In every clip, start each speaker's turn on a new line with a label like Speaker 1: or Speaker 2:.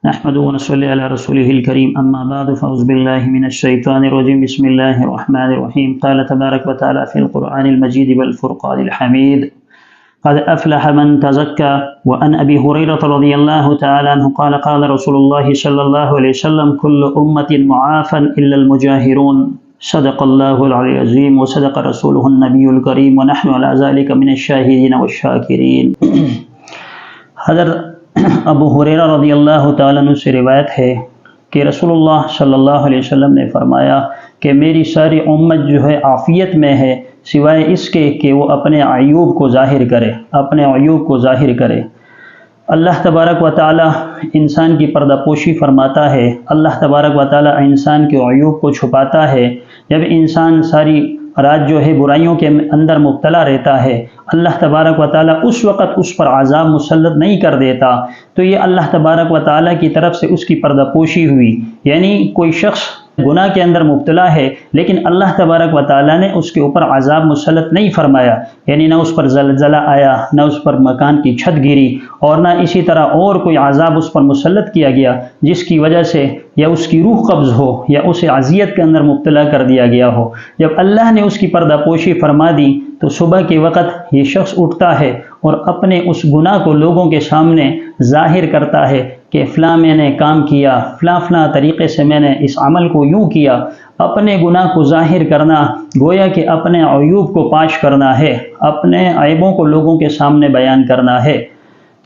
Speaker 1: نحمده ونصلي على رسوله الكريم أما بعد فأعوذ بالله من الشيطان الرجيم بسم الله الرحمن الرحيم قال تبارك وتعالى في القرآن المجيد والفرقان الحميد قد أفلح من تزكى وعن أبي هريرة رضي الله تعالى عنه قال قال رسول الله صلى الله عليه وسلم كل أمة معافى إلا المجاهرون صدق الله العلي العظيم وصدق رسوله النبي الكريم ونحن على ذلك من الشاهدين والشاكرين۔ حضرت ابو ہریرہ رضی اللہ تعالیٰ عنہ سے روایت ہے کہ رسول اللہ صلی اللہ علیہ وسلم نے فرمایا کہ میری ساری امت جو ہے عافیت میں ہے سوائے اس کے کہ وہ اپنے عیوب کو ظاہر کرے۔ اللہ تبارک و تعالیٰ انسان کی پردہ پوشی فرماتا ہے، اللہ تبارک و تعالیٰ انسان کے عیوب کو چھپاتا ہے۔ جب انسان ساری رات جو ہے برائیوں کے اندر مبتلا رہتا ہے، اللہ تبارک و تعالیٰ اس وقت اس پر عذاب مسلط نہیں کر دیتا، تو یہ اللہ تبارک و تعالیٰ کی طرف سے اس کی پردہ پوشی ہوئی۔ یعنی کوئی شخص گناہ کے اندر مبتلا ہے لیکن اللہ تبارک و تعالیٰ نے اس کے اوپر عذاب مسلط نہیں فرمایا، یعنی نہ اس پر زلزلہ آیا، نہ اس پر مکان کی چھت گری، اور نہ اسی طرح اور کوئی عذاب اس پر مسلط کیا گیا جس کی وجہ سے یا اس کی روح قبض ہو یا اسے اذیت کے اندر مبتلا کر دیا گیا ہو۔ جب اللہ نے اس کی پردہ پوشی فرما دی تو صبح کے وقت یہ شخص اٹھتا ہے اور اپنے اس گناہ کو لوگوں کے سامنے ظاہر کرتا ہے کہ فلاں میں نے کام کیا، فلاں طریقے سے میں نے اس عمل کو یوں کیا۔ اپنے گناہ کو ظاہر کرنا گویا کہ اپنے عیوب کو پاش کرنا ہے، اپنے عیبوں کو لوگوں کے سامنے بیان کرنا ہے۔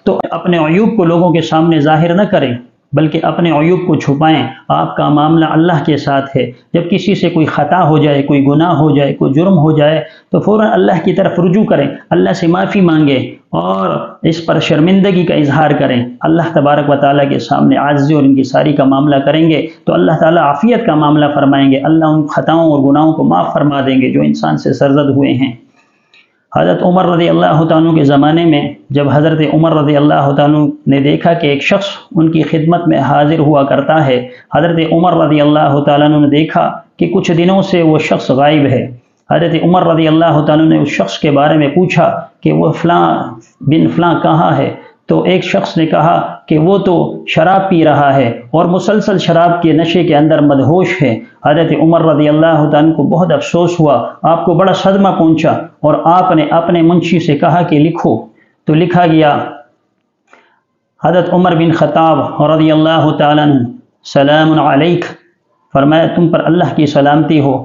Speaker 1: تو اپنے عیوب کو لوگوں کے سامنے ظاہر نہ کریں بلکہ اپنے عیوب کو چھپائیں۔ آپ کا معاملہ اللہ کے ساتھ ہے، جب کسی سے کوئی خطا ہو جائے، کوئی گناہ ہو جائے، کوئی جرم ہو جائے تو فوراً اللہ کی طرف رجوع کریں، اللہ سے معافی مانگیں اور اس پر شرمندگی کا اظہار کریں۔ اللہ تبارک و تعالیٰ کے سامنے عاجزی اور ان کی ساری کا معاملہ کریں گے تو اللہ تعالیٰ عافیت کا معاملہ فرمائیں گے، اللہ ان خطاؤں اور گناہوں کو معاف فرما دیں گے جو انسان سے سرزد ہوئے ہیں۔ حضرت عمر رضی اللہ تعالیٰ عنہ کے زمانے میں جب حضرت عمر رضی اللہ تعالیٰ عنہ نے دیکھا کہ ایک شخص ان کی خدمت میں حاضر ہوا کرتا ہے، حضرت عمر رضی اللہ تعالیٰ عنہ نے دیکھا کہ کچھ دنوں سے وہ شخص غائب ہے۔ حضرت عمر رضی اللہ تعالیٰ عنہ نے اس شخص کے بارے میں پوچھا کہ وہ فلاں بن فلاں کہاں ہے؟ تو ایک شخص نے کہا کہ وہ تو شراب پی رہا ہے اور مسلسل شراب کے نشے کے اندر مدہوش ہے۔ حضرت عمر رضی اللہ تعالیٰ کو بہت افسوس ہوا، آپ کو بڑا صدمہ پہنچا اور آپ نے اپنے منشی سے کہا کہ لکھو، تو لکھا گیا۔ حضرت عمر بن خطاب رضی اللہ تعالیٰ عنہ سلام علیک، فرمایا تم پر اللہ کی سلامتی ہو۔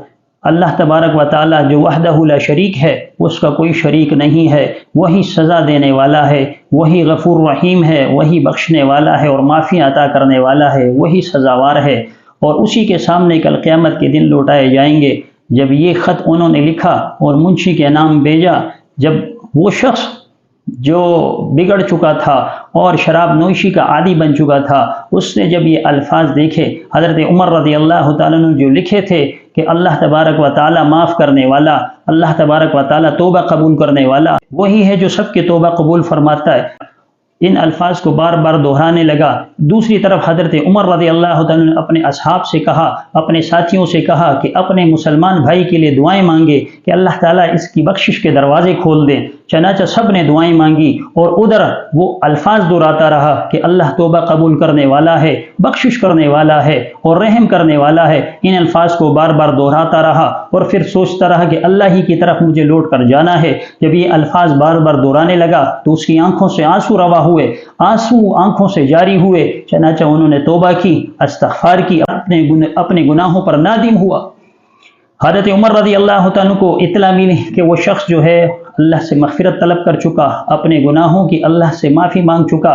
Speaker 1: اللہ تبارک و تعالیٰ جو وحدہ لا شریک ہے، اس کا کوئی شریک نہیں ہے، وہی سزا دینے والا ہے، وہی غفور رحیم ہے، وہی بخشنے والا ہے اور معافی عطا کرنے والا ہے، وہی سزاوار ہے، اور اسی کے سامنے کل قیامت کے دن لوٹائے جائیں گے۔ جب یہ خط انہوں نے لکھا اور منشی کے نام بھیجا، جب وہ شخص جو بگڑ چکا تھا اور شراب نوشی کا عادی بن چکا تھا، اس نے جب یہ الفاظ دیکھے، حضرت عمر رضی اللہ تعالیٰ نے جو لکھے تھے کہ اللہ تبارک و تعالیٰ معاف کرنے والا، اللہ تبارک و تعالیٰ توبہ قبول کرنے والا، وہی ہے جو سب کے توبہ قبول فرماتا ہے، ان الفاظ کو بار بار دہرانے لگا۔ دوسری طرف حضرت عمر رضی اللہ تعالیٰ نے اپنے اصحاب سے کہا، اپنے ساتھیوں سے کہا کہ اپنے مسلمان بھائی کے لیے دعائیں مانگے کہ اللہ تعالیٰ اس کی بخشش کے دروازے کھول دیں۔ چنانچہ سب نے دعائیں مانگی اور ادھر وہ الفاظ دہراتا رہا کہ اللہ توبہ قبول کرنے والا ہے، بخشش کرنے والا ہے اور رحم کرنے والا ہے۔ ان الفاظ کو بار بار دہراتا رہا اور پھر سوچتا رہا کہ اللہ ہی کی طرف مجھے لوٹ کر جانا ہے۔ جب یہ الفاظ بار بار دہرانے لگا تو اس کی آنکھوں سے آنسو روا ہوئے، آنسو آنکھوں سے جاری ہوئے۔ چنانچہ انہوں نے توبہ کی، استغفار کی، اپنے گناہوں پر نادم ہوا۔ حضرت عمر رضی اللہ تعالیٰ کو اطلاع ملی کہ وہ شخص جو ہے اللہ سے مغفرت طلب کر چکا، اپنے گناہوں کی اللہ سے معافی مانگ چکا،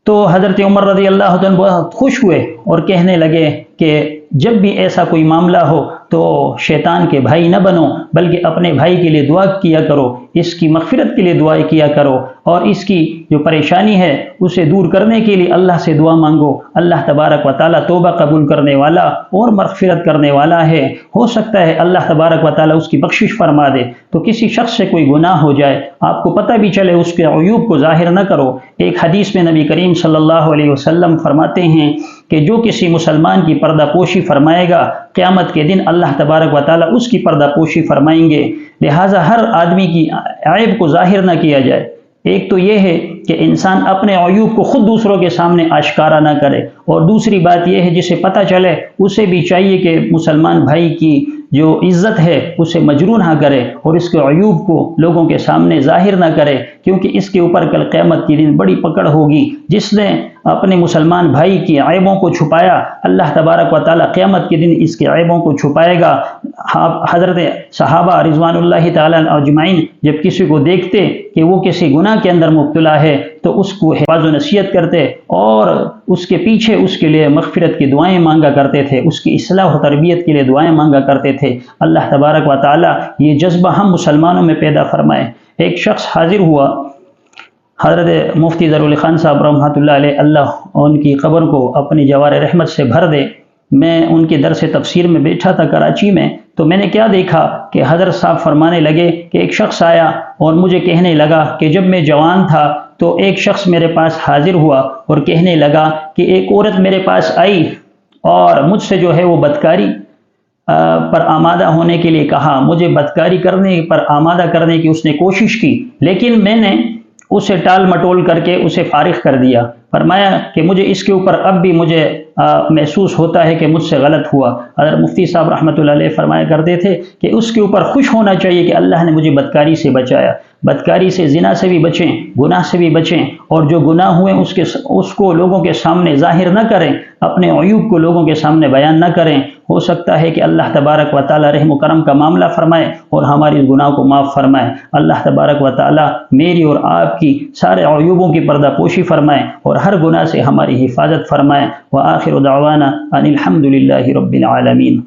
Speaker 1: تو حضرت عمر رضی اللہ تعالیٰ بہت خوش ہوئے اور کہنے لگے کہ جب بھی ایسا کوئی معاملہ ہو تو شیطان کے بھائی نہ بنو بلکہ اپنے بھائی کے لیے دعا کیا کرو، اس کی مغفرت کے لیے دعائیں کیا کرو اور اس کی جو پریشانی ہے اسے دور کرنے کے لیے اللہ سے دعا مانگو۔ اللہ تبارک و تعالیٰ توبہ قبول کرنے والا اور مغفرت کرنے والا ہے، ہو سکتا ہے اللہ تبارک و تعالیٰ اس کی بخشش فرما دے۔ تو کسی شخص سے کوئی گناہ ہو جائے، آپ کو پتہ بھی چلے، اس کے عیوب کو ظاہر نہ کرو۔ ایک حدیث میں نبی کریم صلی اللہ علیہ وسلم فرماتے ہیں کہ جو کسی مسلمان کی پردہ پوشی فرمائے گا، قیامت کے دن اللہ تبارک و تعالیٰ اس کی پردہ پوشی فرمائیں گے۔ لہٰذا ہر آدمی کی عیب کو ظاہر نہ کیا جائے۔ ایک تو یہ ہے کہ انسان اپنے عیوب کو خود دوسروں کے سامنے آشکارا نہ کرے، اور دوسری بات یہ ہے جسے پتہ چلے اسے بھی چاہیے کہ مسلمان بھائی کی جو عزت ہے اسے مجروح نہ کرے اور اس کے عیوب کو لوگوں کے سامنے ظاہر نہ کرے، کیونکہ اس کے اوپر کل قیامت کے دن بڑی پکڑ ہوگی۔ جس نے اپنے مسلمان بھائی کی عیبوں کو چھپایا، اللہ تبارک و تعالیٰ قیامت کے دن اس کے عیبوں کو چھپائے گا۔ حضرت صحابہ رضوان اللہ تعالیٰ اجمعین جب کسی کو دیکھتے کہ وہ کسی گناہ کے اندر مبتلا ہے تو اس کو حفاظ و نصیحت کرتے اور اس کے پیچھے اس کے لیے مغفرت کی دعائیں مانگا کرتے تھے، اس کی اصلاح و تربیت کے لیے دعائیں مانگا کرتے تھے۔ اللہ تبارک و تعالیٰ یہ جذبہ ہم مسلمانوں میں پیدا فرمائے۔ ایک شخص حاضر ہوا حضرت مفتی ظہرالعلی خان صاحب رحمۃ اللہ علیہ، اللہ ان کی قبر کو اپنی جوار رحمت سے بھر دے۔ میں ان کے درس تفسیر میں بیٹھا تھا کراچی میں، تو میں نے کیا دیکھا کہ حضرت صاحب فرمانے لگے کہ ایک شخص آیا اور مجھے کہنے لگا کہ جب میں جوان تھا تو ایک شخص میرے پاس حاضر ہوا اور کہنے لگا کہ ایک عورت میرے پاس آئی اور مجھ سے جو ہے وہ بدکاری پر آمادہ ہونے کے لیے کہا، مجھے بدکاری کرنے پر آمادہ کرنے کی اس نے کوشش کی، لیکن میں نے اسے ٹال مٹول کر کے اسے فارغ کر دیا۔ فرمایا کہ مجھے اس کے اوپر اب بھی مجھے محسوس ہوتا ہے کہ مجھ سے غلط ہوا۔ حضرت مفتی صاحب رحمۃ اللہ علیہ فرمایا کرتے تھے کہ اس کے اوپر خوش ہونا چاہیے کہ اللہ نے مجھے بدکاری سے بچایا۔ بدکاری سے، زنا سے بھی بچیں، گناہ سے بھی بچیں، اور جو گناہ ہوئے اس کو لوگوں کے سامنے ظاہر نہ کریں، اپنے عیوب کو لوگوں کے سامنے بیان نہ کریں۔ ہو سکتا ہے کہ اللہ تبارک و تعالیٰ رحم و کرم کا معاملہ فرمائے اور ہماری گناہ کو معاف فرمائے۔ اللہ تبارک و تعالیٰ میری اور آپ کی سارے عیوبوں کی پردہ پوشی فرمائے اور ہر گناہ سے ہماری حفاظت فرمائے۔ وآخر دعوانا ان الحمد للہ رب العالمین۔